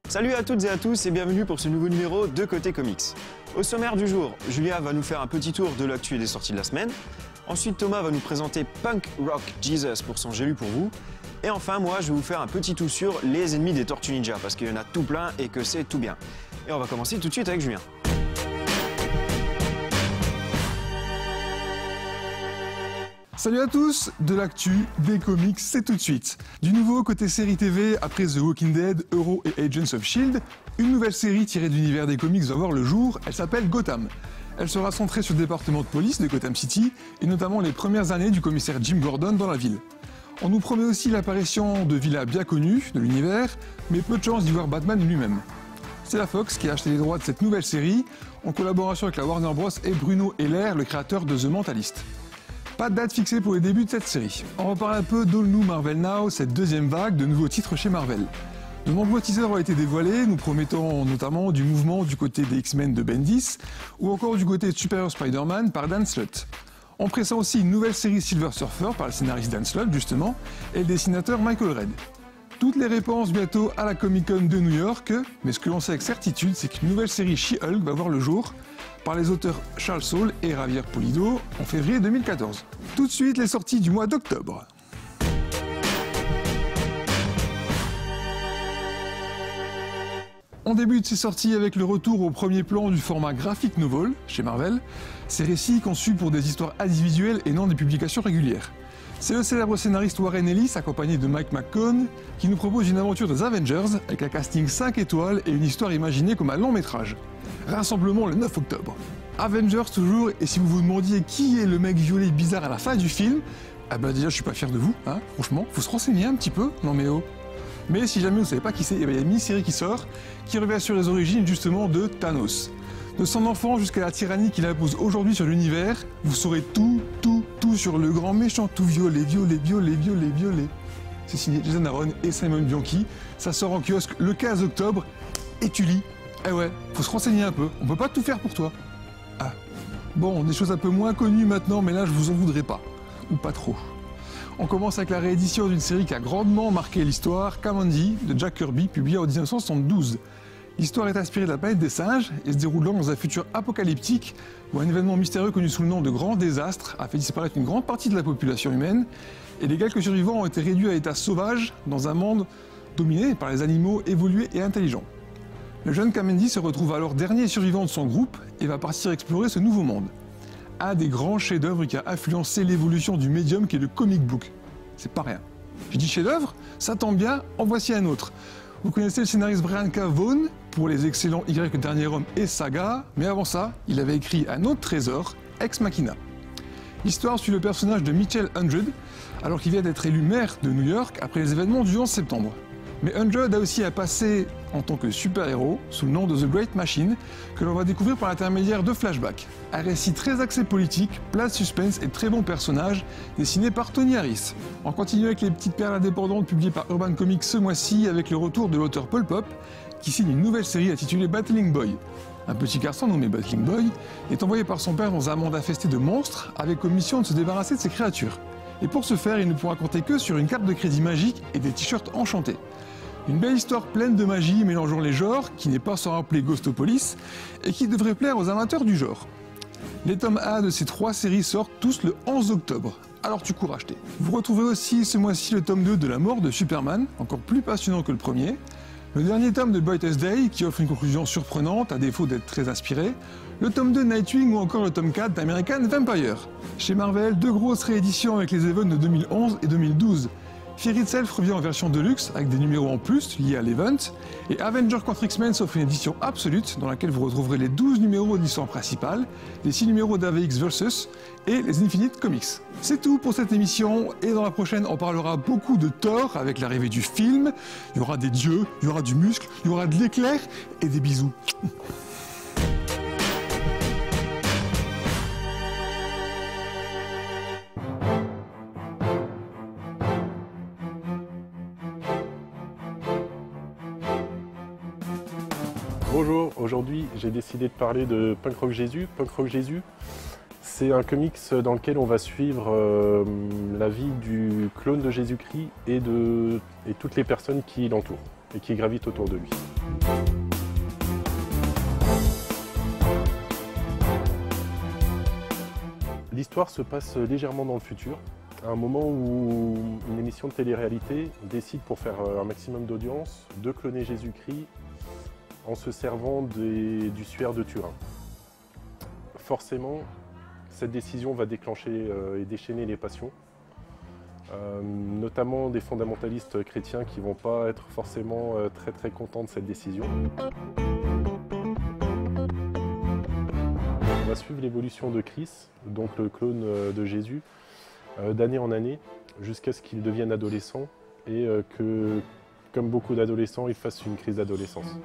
Salut à toutes et à tous et bienvenue pour ce nouveau numéro de Côté Comics. Au sommaire du jour, Julia va nous faire un petit tour de l'actu et des sorties de la semaine. Ensuite, Thomas va nous présenter Punk Rock Jesus pour son J'ai lu pour vous. Et enfin, moi, je vais vous faire un petit tour sur les ennemis des Tortues Ninja parce qu'il y en a tout plein et que c'est tout bien. Et on va commencer tout de suite avec Julien. Salut à tous, de l'actu, des comics, c'est tout de suite. Du nouveau côté série TV, après The Walking Dead, Euro et Agents of S.H.I.E.L.D., une nouvelle série tirée de l'univers des comics va voir le jour, elle s'appelle Gotham. Elle sera centrée sur le département de police de Gotham City, et notamment les premières années du commissaire Jim Gordon dans la ville. On nous promet aussi l'apparition de villas bien connues de l'univers, mais peu de chance d'y voir Batman lui-même. C'est la Fox qui a acheté les droits de cette nouvelle série, en collaboration avec la Warner Bros et Bruno Heller, le créateur de The Mentalist. Pas de date fixée pour les débuts de cette série. On reparle un peu d'All New Marvel Now, cette deuxième vague de nouveaux titres chez Marvel. De nombreux teasers ont été dévoilés, nous promettant notamment du mouvement du côté des X-Men de Bendis, ou encore du côté de Superior Spider-Man par Dan Slott. On pressent aussi une nouvelle série Silver Surfer par le scénariste Dan Slott justement, et le dessinateur Michael Red. Toutes les réponses bientôt à la Comic-Con de New York, mais ce que l'on sait avec certitude, c'est qu'une nouvelle série She-Hulk va voir le jour, par les auteurs Charles Soule et Javier Pulido en février 2014. Tout de suite, les sorties du mois d'octobre. On débute ces sorties avec le retour au premier plan du format graphic novel chez Marvel, ces récits conçus pour des histoires individuelles et non des publications régulières. C'est le célèbre scénariste Warren Ellis, accompagné de Mike McKone, qui nous propose une aventure des Avengers avec un casting 5 étoiles et une histoire imaginée comme un long métrage. Rassemblement le 9 octobre. Avengers toujours, et si vous vous demandiez qui est le mec violet bizarre à la fin du film, ah bah déjà je suis pas fier de vous, hein, franchement, faut se renseigner un petit peu, non mais oh. Mais si jamais vous savez pas qui c'est, il y a une mini-série qui sort, qui revient sur les origines justement de Thanos. De son enfant jusqu'à la tyrannie qu'il impose aujourd'hui sur l'univers, vous saurez tout sur le grand méchant, tout violet. C'est signé Jason Aaron et Simon Bianchi, ça sort en kiosque le 15 octobre, et tu lis. Eh ouais, faut se renseigner un peu, on peut pas tout faire pour toi. Ah, bon, des choses un peu moins connues maintenant, mais là je vous en voudrais pas, ou pas trop. On commence avec la réédition d'une série qui a grandement marqué l'histoire, Kamandi, de Jack Kirby, publiée en 1972. L'histoire est inspirée de la planète des singes et se déroulant dans un futur apocalyptique où un événement mystérieux connu sous le nom de Grand Désastre a fait disparaître une grande partie de la population humaine et les quelques survivants ont été réduits à l'état sauvage dans un monde dominé par les animaux évolués et intelligents. Le jeune Kamandi se retrouve alors dernier survivant de son groupe et va partir explorer ce nouveau monde. Un des grands chefs-d'œuvre qui a influencé l'évolution du médium qui est le comic book. C'est pas rien. Je dis chef-d'œuvre, ça tombe bien, en voici un autre. Vous connaissez le scénariste Brian K. Vaughan pour les excellents Y le Dernier Homme et Saga, mais avant ça, il avait écrit un autre trésor, Ex Machina. L'histoire suit le personnage de Mitchell Hundred, alors qu'il vient d'être élu maire de New York après les événements du 11 septembre. Mais Hundred a aussi un passé en tant que super-héros, sous le nom de The Great Machine, que l'on va découvrir par l'intermédiaire de flashbacks. Un récit très axé politique, plein de suspense et très bon personnage, dessiné par Tony Harris. On continue avec les petites perles indépendantes publiées par Urban Comics ce mois-ci, avec le retour de l'auteur Paul Pop, qui signe une nouvelle série intitulée Battling Boy. Un petit garçon nommé Battling Boy est envoyé par son père dans un monde infesté de monstres, avec comme mission de se débarrasser de ces créatures. Et pour ce faire, il ne pourra compter que sur une carte de crédit magique et des t-shirts enchantés. Une belle histoire pleine de magie mélangeant les genres, qui n'est pas sans rappeler Ghostopolis, et qui devrait plaire aux amateurs du genre. Les tomes 1 de ces 3 séries sortent tous le 11 octobre, alors tu cours acheter. Vous retrouvez aussi ce mois-ci le tome 2 de La mort de Superman, encore plus passionnant que le premier, le dernier tome de Brightest Day, qui offre une conclusion surprenante à défaut d'être très inspiré, le tome 2 de Nightwing ou encore le tome 4 d'American Vampire. Chez Marvel, 2 grosses rééditions avec les events de 2011 et 2012. Fear Itself revient en version deluxe avec des numéros en plus liés à l'event, et Avengers contre X-Men s'offre une édition absolue dans laquelle vous retrouverez les 12 numéros de l'histoire principale, les 6 numéros d'AVX Versus et les Infinite Comics. C'est tout pour cette émission, et dans la prochaine on parlera beaucoup de Thor avec l'arrivée du film, il y aura des dieux, il y aura du muscle, il y aura de l'éclair et des bisous. Bonjour, aujourd'hui j'ai décidé de parler de Punk Rock Jesus. Punk Rock Jesus, c'est un comics dans lequel on va suivre la vie du clone de Jésus-Christ et toutes les personnes qui l'entourent et qui gravitent autour de lui. L'histoire se passe légèrement dans le futur, à un moment où une émission de télé-réalité décide, pour faire un maximum d'audience, de cloner Jésus-Christ en se servant du suaire de Turin. Forcément, cette décision va déclencher et déchaîner les passions, notamment des fondamentalistes chrétiens qui ne vont pas être forcément très contents de cette décision. On va suivre l'évolution de Chris, donc le clone de Jésus, d'année en année, jusqu'à ce qu'il devienne adolescent et que, comme beaucoup d'adolescents, il fasse une crise d'adolescence.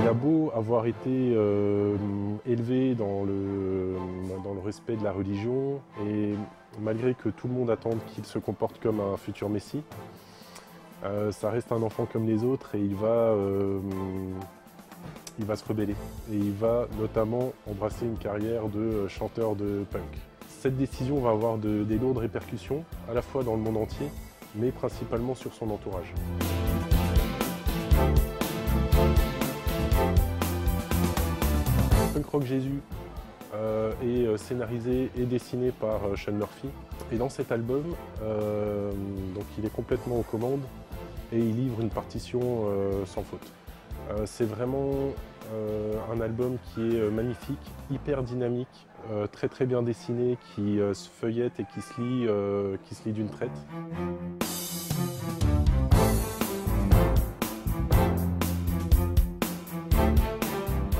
Il a beau avoir été élevé dans le respect de la religion, et malgré que tout le monde attende qu'il se comporte comme un futur messie, ça reste un enfant comme les autres et il va se rebeller. Et il va notamment embrasser une carrière de chanteur de punk. Cette décision va avoir des lourdes répercussions, à la fois dans le monde entier, mais principalement sur son entourage. Punk Rock Jésus est scénarisé et dessiné par Sean Murphy. Et dans cet album, donc il est complètement aux commandes et il livre une partition sans faute. C'est vraiment un album qui est magnifique, hyper dynamique, très bien dessiné, qui se feuillette et qui se lit d'une traite.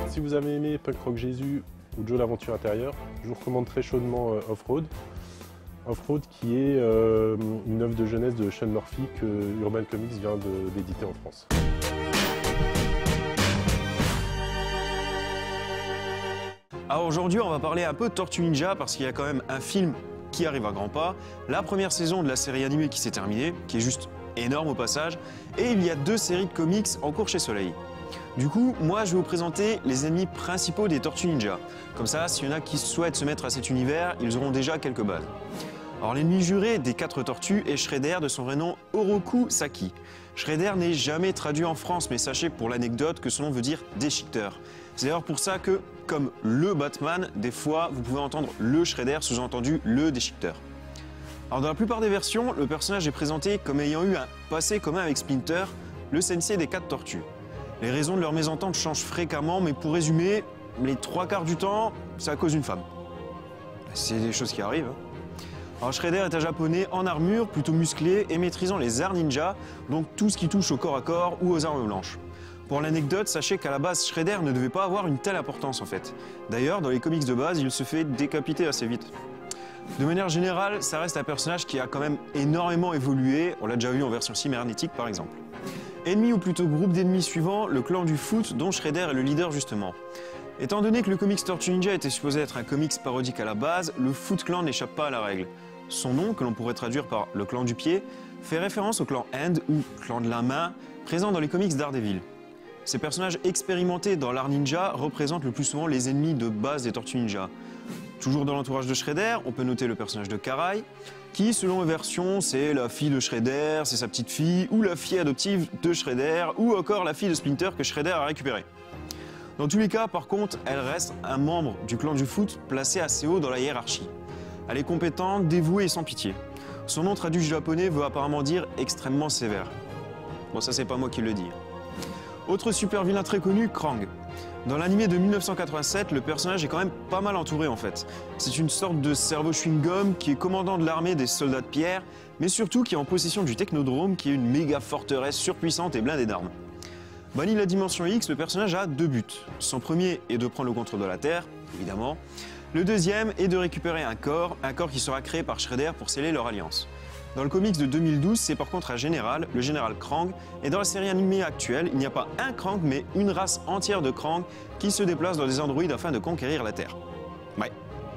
Si vous avez aimé Punk Rock Jésus ou Joe l'aventure intérieure, je vous recommande très chaudement Off-Road. Off-Road qui est une œuvre de jeunesse de Sean Murphy que Urban Comics vient d'éditer en France. Alors aujourd'hui, on va parler un peu de Tortue Ninja parce qu'il y a quand même un film qui arrive à grands pas, la première saison de la série animée qui s'est terminée, qui est juste énorme au passage, et il y a 2 séries de comics en cours chez Soleil. Du coup, moi je vais vous présenter les ennemis principaux des Tortues Ninja. Comme ça, s'il y en a qui souhaitent se mettre à cet univers, ils auront déjà quelques bases. Alors l'ennemi juré des 4 tortues est Shredder, de son vrai nom Oroku Saki. Shredder n'est jamais traduit en France, mais sachez pour l'anecdote que son nom veut dire déchiqueteur. C'est d'ailleurs pour ça que, comme le Batman, des fois vous pouvez entendre le Shredder, sous-entendu le déchiqueteur. Alors dans la plupart des versions, le personnage est présenté comme ayant eu un passé commun avec Splinter, le sensei des 4 tortues. Les raisons de leur mésentente changent fréquemment, mais pour résumer, les 3/4 du temps, c'est à cause d'une femme. C'est des choses qui arrivent. Alors Shredder est un japonais en armure, plutôt musclé et maîtrisant les arts ninja, donc tout ce qui touche au corps à corps ou aux armes blanches. Pour l'anecdote, sachez qu'à la base, Shredder ne devait pas avoir une telle importance en fait. D'ailleurs, dans les comics de base, il se fait décapiter assez vite. De manière générale, ça reste un personnage qui a quand même énormément évolué, on l'a déjà vu en version cybernétique par exemple. Ennemi ou plutôt groupe d'ennemis suivant, le clan du foot dont Shredder est le leader justement. Étant donné que le comics Tortue Ninja était supposé être un comics parodique à la base, le Foot Clan n'échappe pas à la règle. Son nom, que l'on pourrait traduire par le clan du pied, fait référence au clan Hand ou clan de la main, présent dans les comics Daredevil. Ces personnages expérimentés dans l'art ninja représentent le plus souvent les ennemis de base des Tortues Ninja. Toujours dans l'entourage de Shredder, on peut noter le personnage de Karai, qui, selon les versions, c'est la fille de Shredder, c'est sa petite fille, ou la fille adoptive de Shredder, ou encore la fille de Splinter que Shredder a récupérée. Dans tous les cas, par contre, elle reste un membre du clan du foot placé assez haut dans la hiérarchie. Elle est compétente, dévouée et sans pitié. Son nom traduit du japonais veut apparemment dire extrêmement sévère. Bon, ça c'est pas moi qui le dis. Autre super vilain très connu, Krang. Dans l'animé de 1987, le personnage est quand même pas mal entouré en fait. C'est une sorte de cerveau chewing-gum qui est commandant de l'armée des soldats de pierre, mais surtout qui est en possession du Technodrome, qui est une méga forteresse surpuissante et blindée d'armes. Banni de la dimension X, le personnage a 2 buts. Son premier est de prendre le contrôle de la Terre, évidemment. Le deuxième est de récupérer un corps qui sera créé par Shredder pour sceller leur alliance. Dans le comics de 2012, c'est par contre un général, le général Krang, et dans la série animée actuelle, il n'y a pas un Krang, mais une race entière de Krang qui se déplace dans des androïdes afin de conquérir la Terre. Ouais,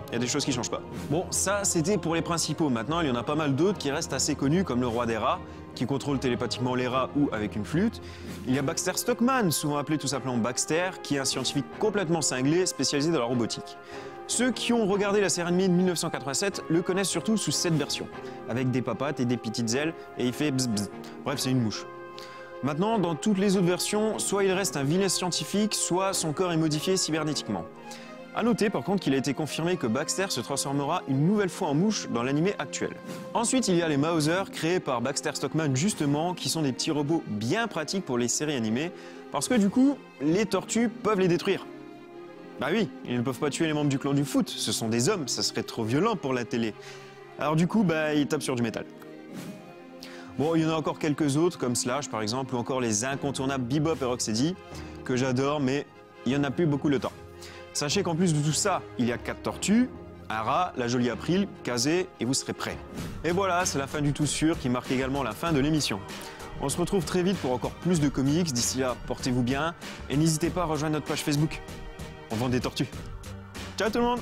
il y a des choses qui changent pas. Bon, ça c'était pour les principaux. Maintenant, il y en a pas mal d'autres qui restent assez connus, comme le roi des rats, qui contrôle télépathiquement les rats ou avec une flûte. Il y a Baxter Stockman, souvent appelé tout simplement Baxter, qui est un scientifique complètement cinglé, spécialisé dans la robotique. Ceux qui ont regardé la série animée de 1987 le connaissent surtout sous cette version, avec des papates et des petites ailes, et il fait bzz bzz. Bref, c'est une mouche. Maintenant, dans toutes les autres versions, soit il reste un vilain scientifique, soit son corps est modifié cybernétiquement. A noter par contre qu'il a été confirmé que Baxter se transformera une nouvelle fois en mouche dans l'animé actuel. Ensuite, il y a les Mauser, créés par Baxter Stockman justement, qui sont des petits robots bien pratiques pour les séries animées, parce que du coup, les tortues peuvent les détruire. Bah oui, ils ne peuvent pas tuer les membres du clan du foot, ce sont des hommes, ça serait trop violent pour la télé. Alors du coup, bah ils tapent sur du métal. Bon, il y en a encore quelques autres, comme Slash par exemple, ou encore les incontournables Bebop et Rocksteady, que j'adore, mais il n'y en a plus beaucoup le temps. Sachez qu'en plus de tout ça, il y a 4 tortues, un rat, la jolie April, Kazé, et vous serez prêts. Et voilà, c'est la fin du tout sûr qui marque également la fin de l'émission. On se retrouve très vite pour encore plus de comics, d'ici là, portez-vous bien, et n'hésitez pas à rejoindre notre page Facebook. On vend des tortues. Ciao tout le monde!